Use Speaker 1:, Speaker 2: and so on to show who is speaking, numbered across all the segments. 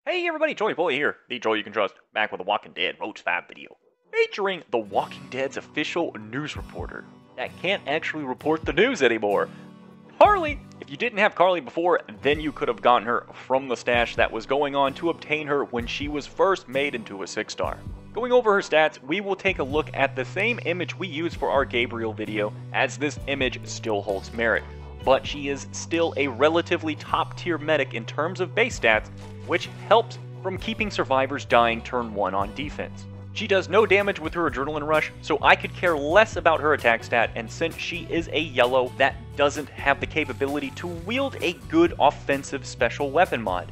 Speaker 1: Hey everybody, Joey Boy here, the Joey you can trust, back with a Walking Dead Roach 5 video, featuring the Walking Dead's official news reporter that can't actually report the news anymore, Carley. If you didn't have Carley before, then you could have gotten her from the stash that was going on to obtain her when she was first made into a 6-star. Going over her stats, we will take a look at the same image we used for our Gabriel video, as this image still holds merit, but she is still a relatively top-tier medic in terms of base stats, which helps from keeping survivors dying turn 1 on defense. She does no damage with her adrenaline rush, so I could care less about her attack stat, and since she is a yellow that doesn't have the capability to wield a good offensive special weapon mod,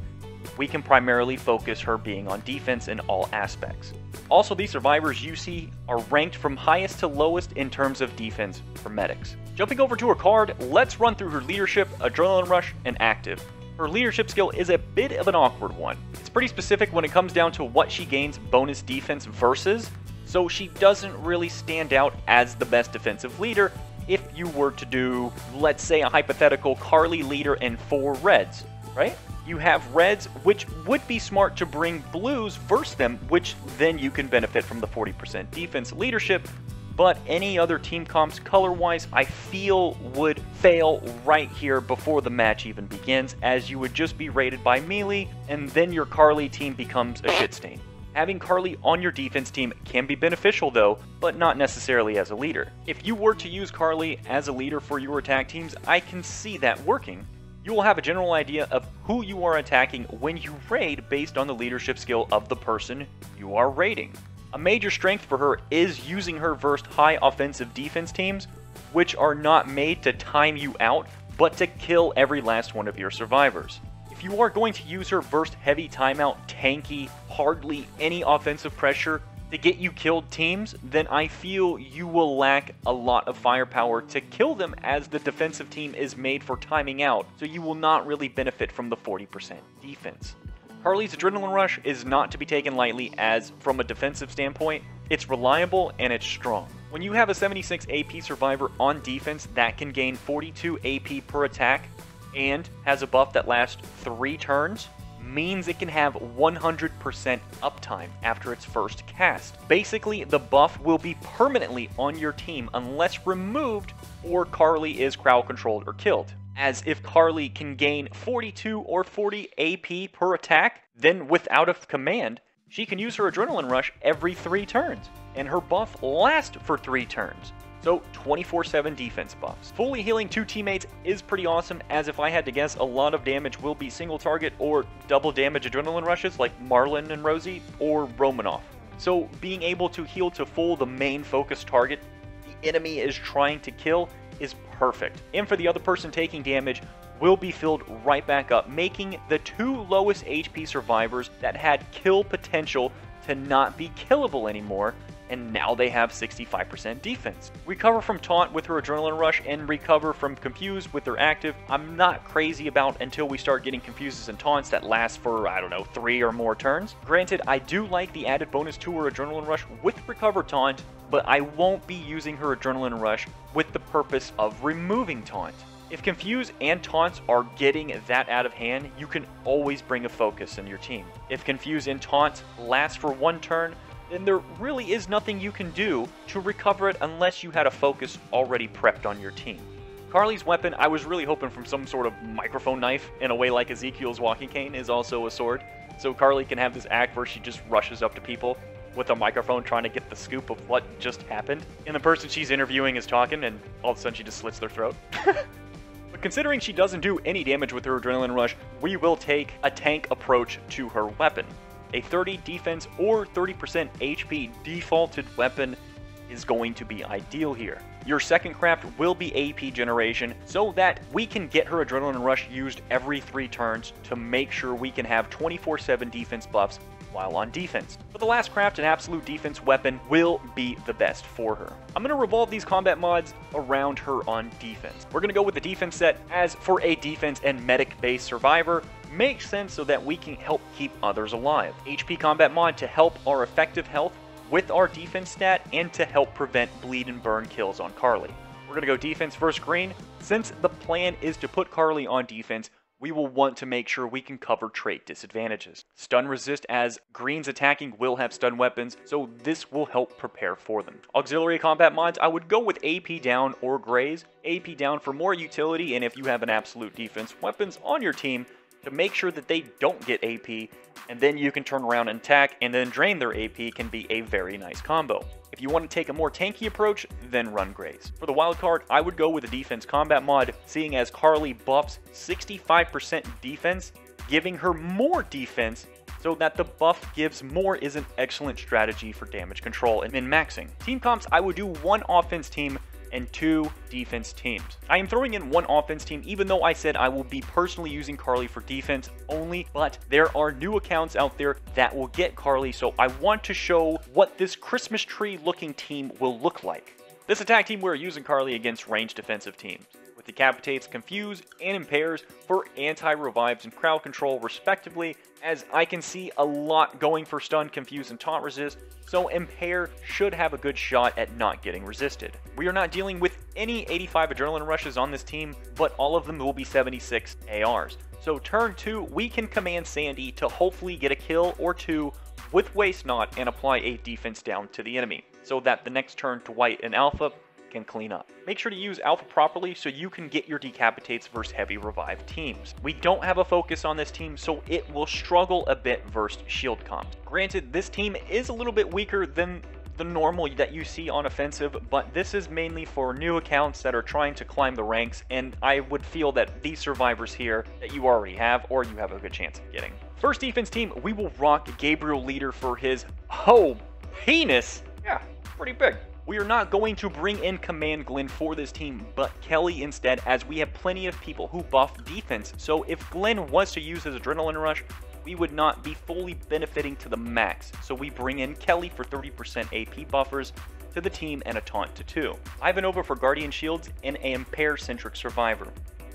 Speaker 1: we can primarily focus her being on defense in all aspects. Also, these survivors you see are ranked from highest to lowest in terms of defense for medics. Jumping over to her card, let's run through her leadership, adrenaline rush, and active. Her leadership skill is a bit of an awkward one. It's pretty specific when it comes down to what she gains bonus defense versus, so she doesn't really stand out as the best defensive leader if you were to do, let's say, a hypothetical Carley leader and 4 reds, right? You have reds, which would be smart to bring blues versus them, which then you can benefit from the 40% defense leadership, but any other team comps color-wise I feel would fail right here before the match even begins, as you would just be rated by melee, and then your Carley team becomes a shit stain. Having Carley on your defense team can be beneficial though, but not necessarily as a leader. If you were to use Carley as a leader for your attack teams, I can see that working. You will have a general idea of who you are attacking when you raid based on the leadership skill of the person you are raiding. A major strength for her is using her versus high offensive defense teams, which are not made to time you out, but to kill every last one of your survivors. If you are going to use her versus heavy timeout, tanky, hardly any offensive pressure to get you killed teams, then I feel you will lack a lot of firepower to kill them, as the defensive team is made for timing out, so you will not really benefit from the 40% defense. Carley's adrenaline rush is not to be taken lightly, as from a defensive standpoint, it's reliable and it's strong. When you have a 76 AP survivor on defense that can gain 42 AP per attack and has a buff that lasts 3 turns, means it can have 100% uptime after its first cast. Basically, the buff will be permanently on your team unless removed or Carley is crowd controlled or killed. As if Carley can gain 42 or 40 AP per attack, then without a command, she can use her adrenaline rush every 3 turns, and her buff lasts for 3 turns. So 24/7 defense buffs. Fully healing 2 teammates is pretty awesome, as if I had to guess, a lot of damage will be single target or double damage adrenaline rushes like Marlon and Rosie or Romanoff. So being able to heal to full the main focus target the enemy is trying to kill is perfect. And for the other person taking damage, will be filled right back up, making the 2 lowest HP survivors that had kill potential to not be killable anymore, and now they have 65% defense. Recover from taunt with her adrenaline rush and recover from confuse with her active, I'm not crazy about until we start getting confuses and taunts that last for, I don't know, 3 or more turns. Granted, I do like the added bonus to her adrenaline rush with recover taunt, but I won't be using her adrenaline rush with the purpose of removing taunt. If confuse and taunts are getting that out of hand, you can always bring a focus in your team. If confuse and taunt last for 1 turn, then there really is nothing you can do to recover it unless you had a focus already prepped on your team. Carley's weapon, I was really hoping from some sort of microphone knife, in a way like Ezekiel's walking cane is also a sword. So Carley can have this act where she just rushes up to people with a microphone trying to get the scoop of what just happened. And the person she's interviewing is talking, and all of a sudden she just slits their throat. But considering she doesn't do any damage with her adrenaline rush, we will take a tank approach to her weapon. A 30 defense or 30% HP defaulted weapon is going to be ideal here. Your second craft will be AP generation, so that we can get her adrenaline rush used every 3 turns to make sure we can have 24/7 defense buffs while on defense. But the last craft, an absolute defense weapon, will be the best for her. I'm going to revolve these combat mods around her on defense. We're going to go with the defense set, as for a defense and medic based survivor, makes sense so that we can help keep others alive. HP combat mod to help our effective health with our defense stat and to help prevent bleed and burn kills on Carley. We're going to go defense first green. Since the plan is to put Carley on defense, we will want to make sure we can cover trait disadvantages. Stun resist, as greens attacking will have stun weapons, so this will help prepare for them. Auxiliary combat mods, I would go with AP down or grays. AP down for more utility, and if you have an absolute defense weapons on your team, to make sure that they don't get AP, and then you can turn around and attack and then drain their AP can be a very nice combo. If you want to take a more tanky approach, then run grays. For the wild card, I would go with a defense combat mod, seeing as Carley buffs 65% defense, giving her more defense so that the buff gives more is an excellent strategy for damage control and min-maxing. Team comps, I would do 1 offense team and 2 defense teams. I am throwing in 1 offense team even though I said I will be personally using Carley for defense only, but there are new accounts out there that will get Carley, so I want to show what this Christmas tree looking team will look like. This attack team, we're using Carley against ranged defensive teams, with decapitates, confuse, and impairs for anti-revives and crowd control respectively, as I can see a lot going for stun, confuse, and taunt resist, so impair should have a good shot at not getting resisted. We are not dealing with any 85 adrenaline rushes on this team, but all of them will be 76 ARs. So turn 2, we can command Sandy to hopefully get a kill or 2 with Waste Not and apply a defense down to the enemy, so that the next turn Dwight and Alpha can clean up. Make sure to use Alpha properly so you can get your decapitates versus heavy revive teams. We don't have a focus on this team, so it will struggle a bit versus shield comps. Granted, this team is a little bit weaker than the normal that you see on offensive, but this is mainly for new accounts that are trying to climb the ranks, and I would feel that these survivors here that you already have or you have a good chance of getting. First defense team, we will rock Gabriel Leader for his penis. Yeah, pretty big. We are not going to bring in Command Glenn for this team, but Kelly instead, as we have plenty of people who buff defense, so if Glenn was to use his Adrenaline Rush, we would not be fully benefiting to the max, so we bring in Kelly for 30% AP buffers to the team and a taunt to 2. Ivanova for Guardian Shields and an Impair-centric Survivor.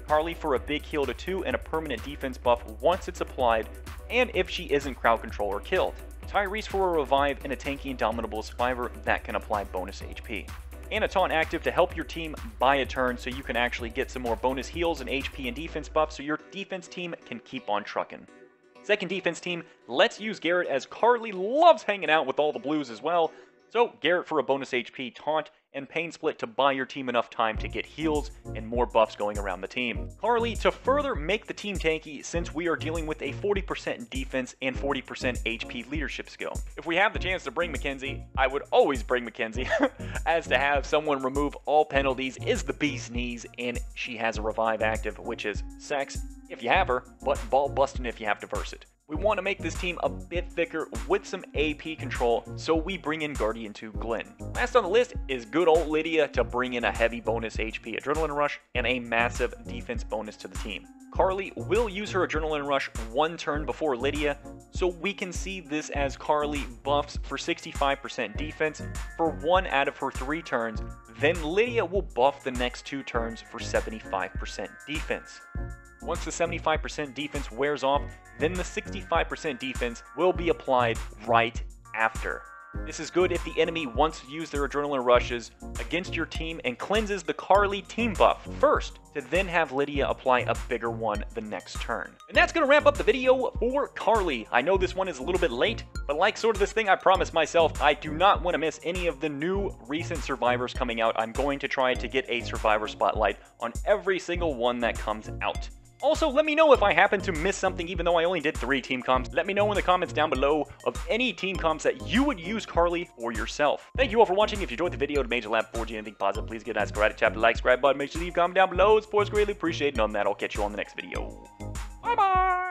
Speaker 1: Carley for a big heal to 2 and a permanent defense buff once it's applied, and if she isn't crowd control or killed. Tyrese for a revive and a tanky indomitable survivor that can apply bonus HP. And a taunt active to help your team buy a turn so you can actually get some more bonus heals and HP and defense buffs so your defense team can keep on trucking. Second defense team, let's use Garrett, as Carley loves hanging out with all the blues as well. So Garrett for a bonus HP, taunt, and pain split to buy your team enough time to get heals and more buffs going around the team. Carley to further make the team tanky, since we are dealing with a 40% defense and 40% HP leadership skill. If we have the chance to bring Mackenzie, I would always bring Mackenzie, as to have someone remove all penalties is the bee's knees, and she has a revive active, which is sex if you have her, but ball busting if you have to verse it. We want to make this team a bit thicker with some AP control, so we bring in Guardian 2 Glenn. Last on the list is good old Lydia to bring in a heavy bonus HP Adrenaline Rush and a massive defense bonus to the team. Carley will use her Adrenaline Rush 1 turn before Lydia, so we can see this as Carley buffs for 65% defense for 1 out of her 3 turns, then Lydia will buff the next 2 turns for 75% defense. Once the 75% defense wears off, then the 65% defense will be applied right after. This is good if the enemy wants to use their adrenaline rushes against your team and cleanses the Carley team buff first, to then have Lydia apply a bigger one the next turn. And that's going to wrap up the video for Carley. I know this one is a little bit late, but like sort of this thing I promised myself, I do not want to miss any of the new recent survivors coming out. I'm going to try to get a survivor spotlight on every single one that comes out. Also, let me know if I happen to miss something, even though I only did 3 team comps. Let me know in the comments down below of any team comps that you would use Carley for yourself. Thank you all for watching. If you enjoyed the video, to Major Lab 4G, anything positive, please get a nice Karate Chapter like, subscribe button. Make sure to leave a comment down below. Support's greatly appreciated. And on that, I'll catch you on the next video. Bye-bye!